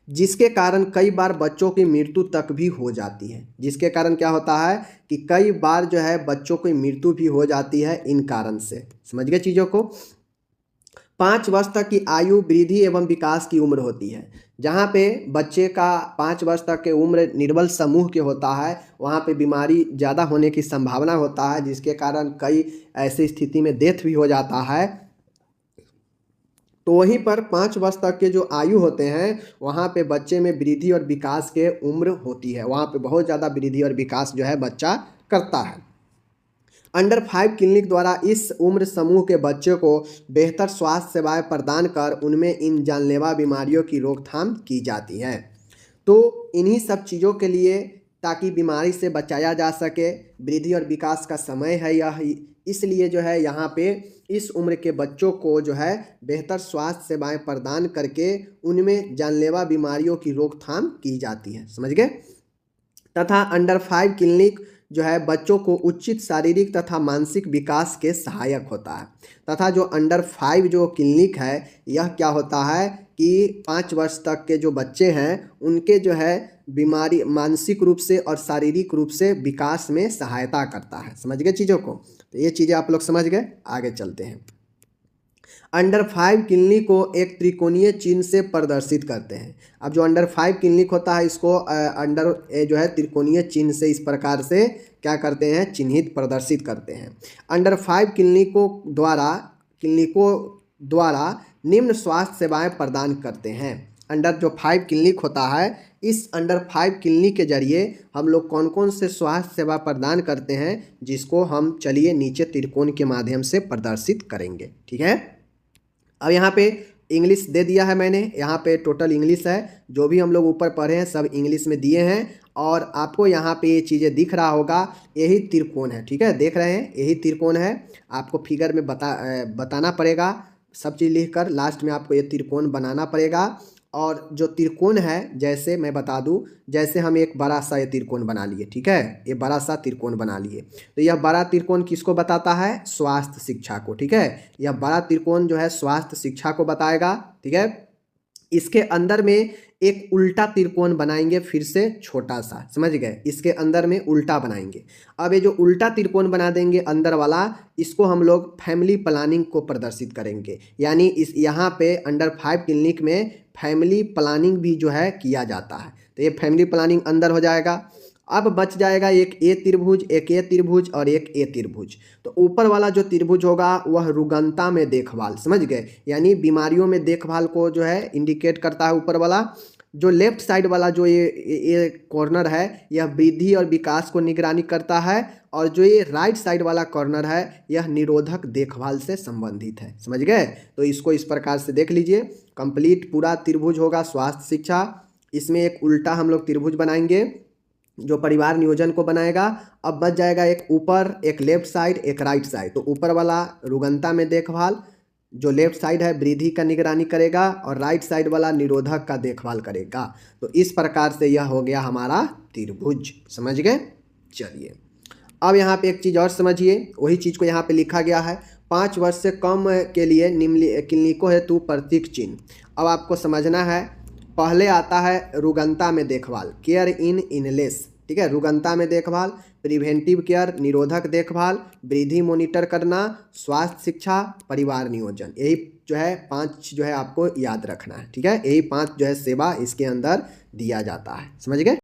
जिसके कारण कई बार बच्चों की मृत्यु तक भी हो जाती है। जिसके कारण क्या होता है कि कई बार जो है बच्चों की मृत्यु भी हो जाती है इन कारण से। समझ गए चीज़ों को। 5 वर्ष तक की आयु वृद्धि एवं विकास की उम्र होती है। जहाँ पे बच्चे का 5 वर्ष तक के उम्र निर्बल समूह के होता है, वहाँ पे बीमारी ज़्यादा होने की संभावना होता है, जिसके कारण कई ऐसी स्थिति में डेथ भी हो जाता है। तो वहीं पर 5 वर्ष तक के जो आयु होते हैं, वहाँ पे बच्चे में वृद्धि और विकास के उम्र होती है, वहाँ पे बहुत ज़्यादा वृद्धि और विकास जो है बच्चा करता है। अंडर 5 क्लिनिक द्वारा इस उम्र समूह के बच्चों को बेहतर स्वास्थ्य सेवाएं प्रदान कर उनमें इन जानलेवा बीमारियों की रोकथाम की जाती है। तो इन्हीं सब चीज़ों के लिए, ताकि बीमारी से बचाया जा सके, वृद्धि और विकास का समय है यह, इसलिए जो है यहाँ पे इस उम्र के बच्चों को जो है बेहतर स्वास्थ्य सेवाएं प्रदान करके उनमें जानलेवा बीमारियों की रोकथाम की जाती है। समझ गए। तथा अंडर 5 क्लिनिक जो है बच्चों को उचित शारीरिक तथा मानसिक विकास के सहायक होता है। तथा जो अंडर 5 जो क्लिनिक है, यह क्या होता है कि 5 वर्ष तक के जो बच्चे हैं उनके जो है बीमारी मानसिक रूप से और शारीरिक रूप से विकास में सहायता करता है। समझ गए चीज़ों को। तो ये चीज़ें आप लोग समझ गए। आगे चलते हैं। अंडर 5 क्लिनिक को एक त्रिकोणीय चिन्ह से प्रदर्शित करते हैं। अब जो अंडर 5 क्लिनिक होता है, इसको अंडर जो है त्रिकोणीय चिन्ह से इस प्रकार से क्या करते हैं, चिन्हित प्रदर्शित करते हैं। अंडर 5 क्लिनिकों द्वारा निम्न स्वास्थ्य सेवाएं प्रदान करते हैं। अंडर जो 5 क्लिनिक होता है, इस अंडर 5 क्लिनिक के जरिए हम लोग कौन कौन से स्वास्थ्य सेवा प्रदान करते हैं, जिसको हम चलिए नीचे त्रिकोण के माध्यम से प्रदर्शित करेंगे। ठीक है। अब यहाँ पे इंग्लिश दे दिया है मैंने, यहाँ पे टोटल इंग्लिश है, जो भी हम लोग ऊपर पढ़े हैं सब इंग्लिश में दिए हैं। और आपको यहाँ पे ये चीज़ें दिख रहा होगा, यही त्रिकोण है। ठीक है, देख रहे हैं, यही त्रिकोण है। आपको फिगर में बताना पड़ेगा, सब चीज़ लिख कर लास्ट में आपको ये त्रिकोण बनाना पड़ेगा। और जो त्रिकोण है, जैसे मैं बता दूं, जैसे हम एक बड़ा सा ये त्रिकोण बना लिए। ठीक है, ये बड़ा सा त्रिकोण बना लिए, तो यह बड़ा त्रिकोण किसको बताता है, स्वास्थ्य शिक्षा को। ठीक है, यह बड़ा त्रिकोण जो है स्वास्थ्य शिक्षा को बताएगा। ठीक है, इसके अंदर में एक उल्टा त्रिकोण बनाएंगे, फिर से छोटा सा। समझ गए, इसके अंदर में उल्टा बनाएंगे। अब ये जो उल्टा त्रिकोण बना देंगे अंदर वाला, इसको हम लोग फैमिली प्लानिंग को प्रदर्शित करेंगे। यानी इस यहाँ पे अंडर 5 क्लिनिक में फैमिली प्लानिंग भी जो है किया जाता है। तो ये फैमिली प्लानिंग अंदर हो जाएगा। अब बच जाएगा एक ए त्रिभुज, एक ए त्रिभुज और एक ए त्रिभुज। तो ऊपर वाला जो त्रिभुज होगा वह रुग्णता में देखभाल, समझ गए, यानी बीमारियों में देखभाल को जो है इंडिकेट करता है ऊपर वाला। जो लेफ्ट साइड वाला जो ये कॉर्नर है, यह वृद्धि और विकास को निगरानी करता है। और जो ये राइट साइड वाला कॉर्नर है, यह निरोधक देखभाल से संबंधित है। समझ गए। तो इसको इस प्रकार से देख लीजिए, कंप्लीट पूरा त्रिभुज होगा स्वास्थ्य शिक्षा। इसमें एक उल्टा हम लोग त्रिभुज बनाएंगे जो परिवार नियोजन को बनाएगा। अब बच जाएगा एक ऊपर, एक लेफ्ट साइड, एक राइट साइड। तो ऊपर वाला रुग्णता में देखभाल, जो लेफ्ट साइड है वृद्धि का निगरानी करेगा, और राइट साइड वाला निरोधक का देखभाल करेगा। तो इस प्रकार से यह हो गया हमारा त्रिभुज। समझ गए। चलिए, अब यहाँ पे एक चीज़ और समझिए, वही चीज़ को यहाँ पे लिखा गया है, 5 वर्ष से कम के लिए निम्न क्लिनिकों हेतु प्रतीक चिन्ह। अब आपको समझना है, पहले आता है रुग्णता में देखभाल, केयर इन इलनेस। ठीक है, रुग्णता में देखभाल, प्रिवेंटिव केयर, निरोधक देखभाल, वृद्धि मॉनिटर करना, स्वास्थ्य शिक्षा, परिवार नियोजन। यही जो है 5 जो है आपको याद रखना है। ठीक है, यही 5 जो है सेवा इसके अंदर दिया जाता है। समझ गए।